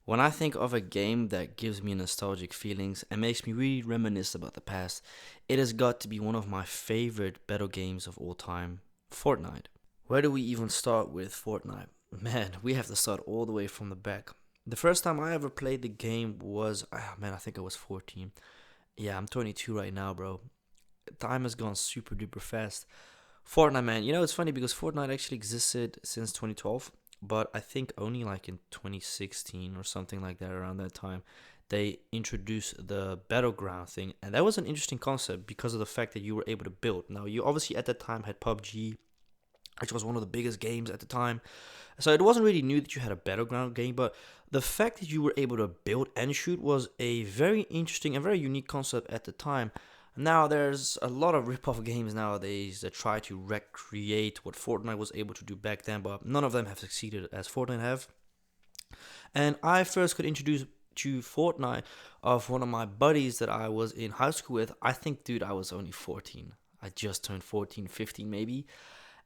When I think of a game that gives me nostalgic feelings and makes me really reminisce about the past, it has got to be one of my favorite battle games of all time, Fortnite. Where do we even start with Fortnite? Man, we have to start all the way from the back. The first time I ever played the game was, man, I think I was 14. Yeah, I'm 22 right now, bro. Time has gone super duper fast. Fortnite, man. It's funny because Fortnite actually existed since 2012, but I think only like in 2016 or something like that, around that time, they introduced the battleground thing, and that was an interesting concept because of the fact that you were able to build. Now, you obviously at that time had PUBG, which was one of the biggest games at the time, so it wasn't really new that you had a battleground game, but the fact that you were able to build and shoot was a very interesting and very unique concept at the time. Now there's a lot of rip-off games nowadays that try to recreate what Fortnite was able to do back then, but none of them have succeeded as Fortnite have. And I first got introduced to Fortnite of one of my buddies that I was in high school with. I think, dude, I was only 14. I just turned 14, 15 maybe.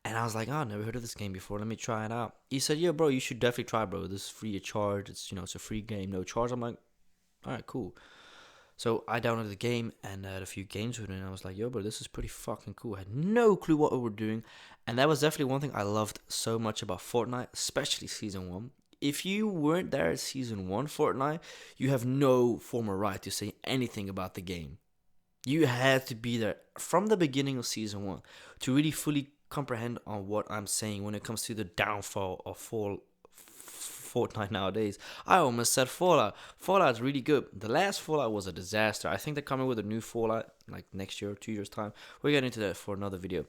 And I was like, oh, I never heard of this game before. Let me try it out. He said, yeah, bro, you should definitely try, bro. This is free of charge. It's a free game, no charge. I'm like, all right, cool. So I downloaded the game and had a few games with it, and I was like, yo, bro, this is pretty fucking cool. I had no clue what we were doing. And that was definitely one thing I loved so much about Fortnite, especially Season 1. If you weren't there at Season 1 Fortnite, you have no formal right to say anything about the game. You had to be there from the beginning of Season 1 to really fully comprehend on what I'm saying when it comes to the downfall of Fortnite nowadays. I almost said Fallout. Fallout's really good. The last Fallout was a disaster. I think they're coming with a new Fallout like next year, 2 years time. We'll get into that for another video.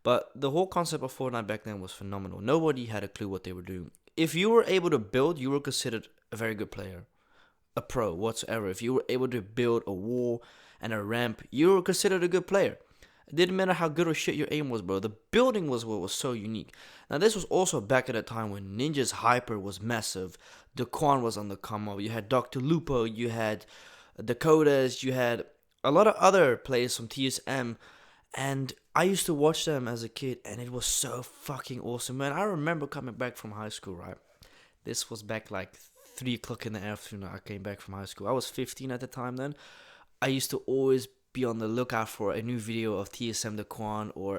But the whole concept of Fortnite back then was phenomenal. Nobody had a clue what they were doing. If you were able to build, you were considered a very good player, a pro whatsoever. If you were able to build a wall and a ramp, you were considered a good player. It didn't matter how good or shit your aim was, bro. The building was what was so unique. Now, this was also back at a time when Ninja's hyper was massive. Daquan was on the come up. You had Dr. Lupo. You had Dakotas. You had a lot of other players from TSM. And I used to watch them as a kid, and it was so fucking awesome, man. I remember coming back from high school, right? This was back like 3 o'clock in the afternoon. I came back from high school. I was 15 at the time then. I used to always be on the lookout for a new video of TSM Daquan or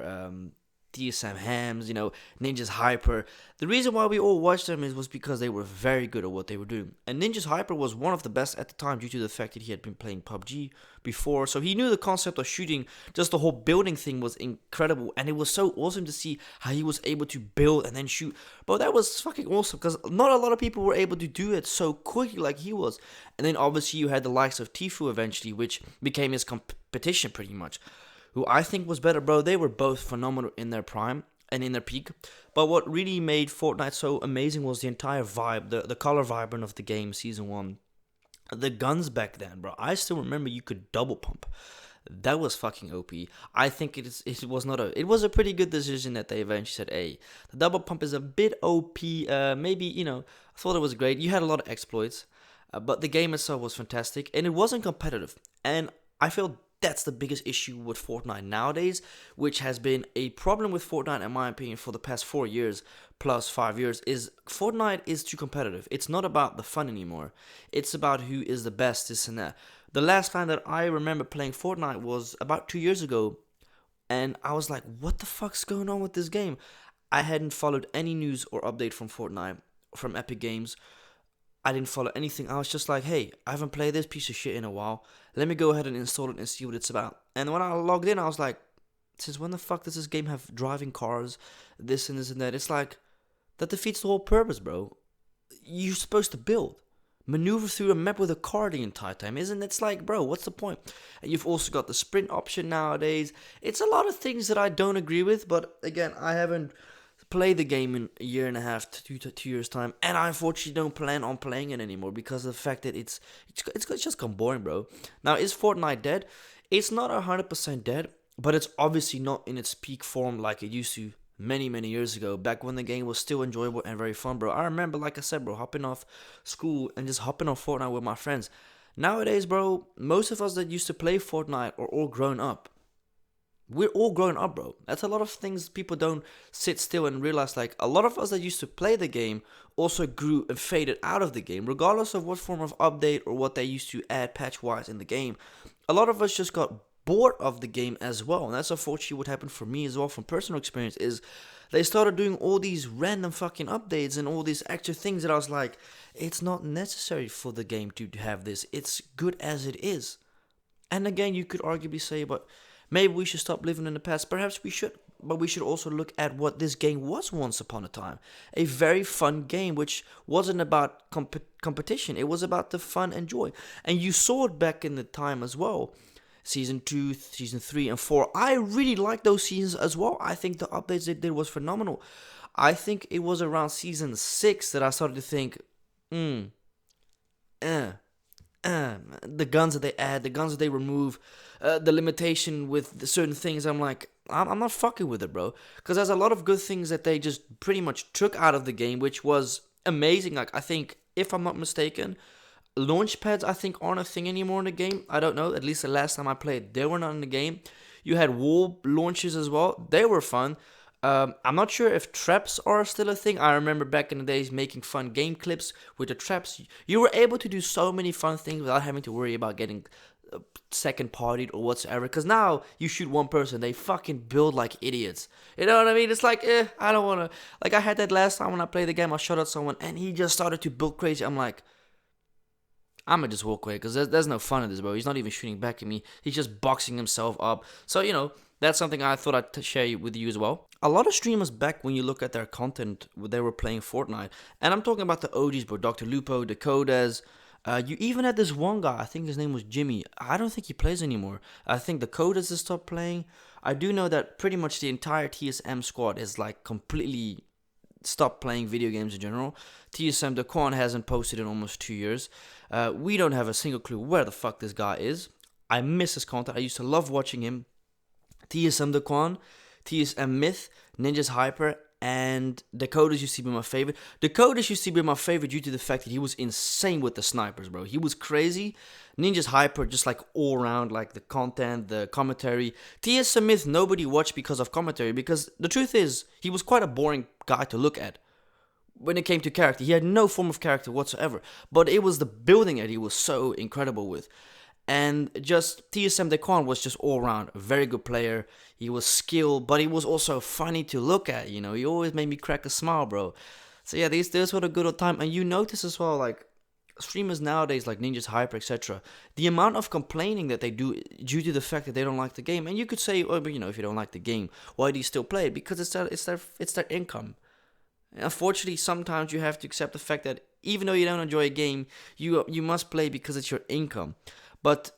TSM Hams, Ninja's Hyper. The reason why we all watched them was because they were very good at what they were doing. And Ninja's Hyper was one of the best at the time due to the fact that he had been playing PUBG before. So he knew the concept of shooting, just the whole building thing was incredible. And it was so awesome to see how he was able to build and then shoot. Bro, that was fucking awesome because not a lot of people were able to do it so quickly like he was. And then obviously you had the likes of Tifu eventually, which became his competition pretty much, who I think was better, bro. They were both phenomenal in their prime and in their peak. But what really made Fortnite so amazing was the entire vibe, the color vibrant of the game, Season 1. The guns back then, bro. I still remember you could double pump. That was fucking OP. I think it was a pretty good decision that they eventually said, hey, the double pump is a bit OP. Maybe, I thought it was great. You had a lot of exploits, but the game itself was fantastic, and it wasn't competitive. And I feel that's the biggest issue with Fortnite nowadays, which has been a problem with Fortnite, in my opinion, for the past 4 years plus 5 years, is Fortnite is too competitive. It's not about the fun anymore. It's about who is the best, this and that. The last time that I remember playing Fortnite was about 2 years ago, and I was like, what the fuck's going on with this game? I hadn't followed any news or update from Fortnite, from Epic Games. I didn't follow anything. I was just like, hey, I haven't played this piece of shit in a while. Let me go ahead and install it and see what it's about. And when I logged in, I was like, since when the fuck does this game have driving cars, this and this and that? It's like, that defeats the whole purpose, bro. You're supposed to build. Maneuver through a map with a car the entire time, isn't it? It's like, bro, what's the point? And you've also got the sprint option nowadays. It's a lot of things that I don't agree with, but again, I haven't played the game in a year and a half to 2 years time, and I unfortunately don't plan on playing it anymore because of the fact that it's just gone boring, bro. Now, is Fortnite dead? It's not 100% dead, but it's obviously not in its peak form like it used to many years ago, back when the game was still enjoyable and very fun, bro. I remember, like I said, bro, hopping off school and just hopping on Fortnite with my friends. Nowadays, bro, most of us that used to play Fortnite are all grown up. We're all growing up, bro. That's a lot of things people don't sit still and realize. Like, a lot of us that used to play the game also grew and faded out of the game, regardless of what form of update or what they used to add patch wise in the game. A lot of us just got bored of the game as well. And that's unfortunately what happened for me as well from personal experience is they started doing all these random fucking updates and all these extra things that I was like, it's not necessary for the game to have this. It's good as it is. And again, you could arguably say, but maybe we should stop living in the past. Perhaps we should. But we should also look at what this game was once upon a time. A very fun game, which wasn't about competition. It was about the fun and joy. And you saw it back in the time as well. Season 2, Season 3, and 4. I really liked those seasons as well. I think the updates they did was phenomenal. I think it was around Season 6 that I started to think, the guns that they add, the guns that they remove, the limitation with the certain things. I'm like, I'm not fucking with it, bro. Because there's a lot of good things that they just pretty much took out of the game, which was amazing. Like, I think, if I'm not mistaken, launch pads, I think, aren't a thing anymore in the game. I don't know. At least the last time I played, they were not in the game. You had wall launches as well. They were fun. I'm not sure if traps are still a thing. I remember back in the days making fun game clips with the traps. You were able to do so many fun things without having to worry about getting second partied or whatsoever. Because now you shoot one person, they fucking build like idiots. You know what I mean? It's like, I don't want to. Like, I had that last time when I played the game. I shot at someone and he just started to build crazy. I'm like, I'm gonna just walk away because there's no fun in this, bro. He's not even shooting back at me. He's just boxing himself up. So, that's something I thought I'd share with you as well. A lot of streamers back when you look at their content, they were playing Fortnite. And I'm talking about the OGs, bro. Dr. Lupo, Dakotas. You even had this one guy, I think his name was Jimmy. I don't think he plays anymore. I think Dakotas has stopped playing. I do know that pretty much the entire TSM squad is like completely stopped playing video games in general. TSM Daquan hasn't posted in almost 2 years. We don't have a single clue where the fuck this guy is. I miss his content. I used to love watching him. TSM Daquan, TSM Myth, Ninja's Hyper, and Dakotas used to be my favorite. Dakotas used to be my favorite due to the fact that he was insane with the snipers, bro. He was crazy. Ninja's Hyper, just like all around, like the content, the commentary. TSM Myth, nobody watched because of commentary, because the truth is, he was quite a boring guy to look at. When it came to character, he had no form of character whatsoever. But it was the building that he was so incredible with. And just TSM Daquan was just all around a very good player. He was skilled, but he was also funny to look at. He always made me crack a smile, bro. So yeah, these were a good old time. And you notice as well, like streamers nowadays, like Ninja's Hyper, etc. The amount of complaining that they do due to the fact that they don't like the game. And you could say, oh, but if you don't like the game, why do you still play it? Because it's their income. Unfortunately, sometimes you have to accept the fact that even though you don't enjoy a game, you must play because it's your income. But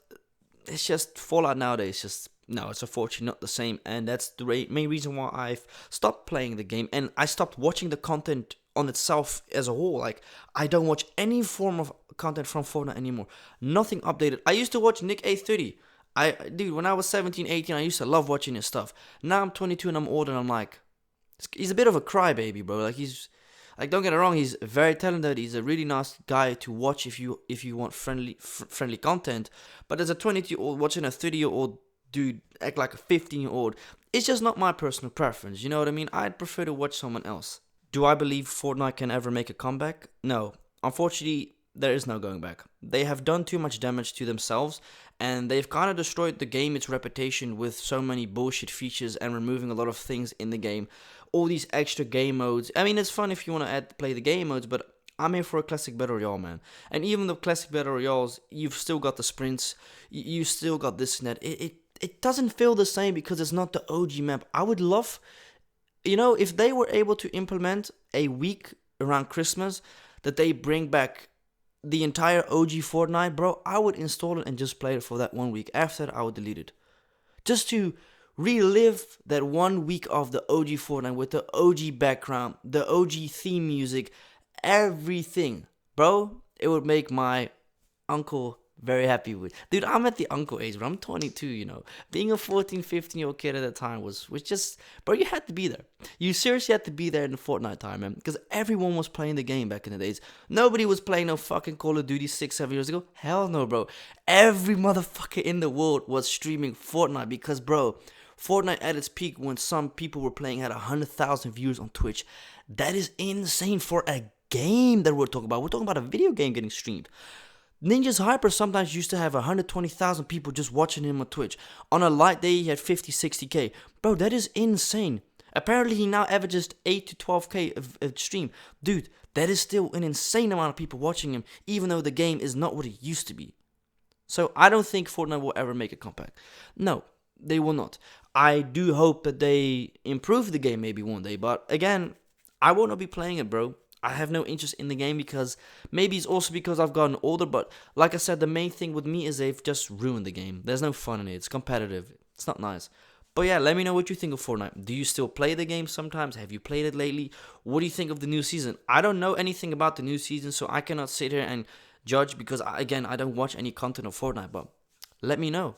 it's just Fallout nowadays. It's unfortunately not the same, and that's the main reason why I've stopped playing the game and I stopped watching the content on itself as a whole. Like, I don't watch any form of content from Fortnite anymore. Nothing updated. I used to watch Nick A30. Dude, when I was 17, 18, I used to love watching his stuff. Now I'm 22 and I'm older, and I'm like, he's a bit of a crybaby, bro. Like, don't get it wrong, he's very talented. He's a really nice guy to watch if you want friendly content. But as a 22-year-old watching a 30-year-old dude act like a 15-year-old, it's just not my personal preference. You know what I mean? I'd prefer to watch someone else. Do I believe Fortnite can ever make a comeback? No. Unfortunately, there is no going back. They have done too much damage to themselves, and they've kind of destroyed the game, its reputation, with so many bullshit features and removing a lot of things in the game. All these extra game modes. I mean, it's fun if you want to play the game modes, but I'm here for a classic battle royale, man. And even the classic battle royales, you've still got the sprints, you still got this and that. It doesn't feel the same because it's not the OG map. I would love, if they were able to implement a week around Christmas that they bring back the entire OG Fortnite, bro, I would install it and just play it for that 1 week. After that, I would delete it. Just to relive that 1 week of the OG Fortnite with the OG background, the OG theme music, everything. Bro, it would make my uncle very happy with. Dude, I'm at the uncle age, but I'm 22, Being a 14, 15-year-old kid at that time was just, bro, you had to be there. You seriously had to be there in the Fortnite time, man. Because everyone was playing the game back in the days. Nobody was playing no fucking Call of Duty 6, 7 years ago. Hell no, bro. Every motherfucker in the world was streaming Fortnite because, bro, Fortnite at its peak when some people were playing had 100,000 viewers on Twitch. That is insane for a game that we're talking about. We're talking about a video game getting streamed. Ninja's Hyper sometimes used to have 120,000 people just watching him on Twitch. On a light day, he had 50, 60k. Bro, that is insane. Apparently, he now averages 8 to 12k of stream. Dude, that is still an insane amount of people watching him, even though the game is not what it used to be. So I don't think Fortnite will ever make a comeback. No, they will not. I do hope that they improve the game maybe one day. But again, I will not be playing it, bro. I have no interest in the game because maybe it's also because I've gotten older. But like I said, the main thing with me is they've just ruined the game. There's no fun in it. It's competitive. It's not nice. But yeah, let me know what you think of Fortnite. Do you still play the game sometimes? Have you played it lately? What do you think of the new season? I don't know anything about the new season, so I cannot sit here and judge because, I don't watch any content of Fortnite. But let me know.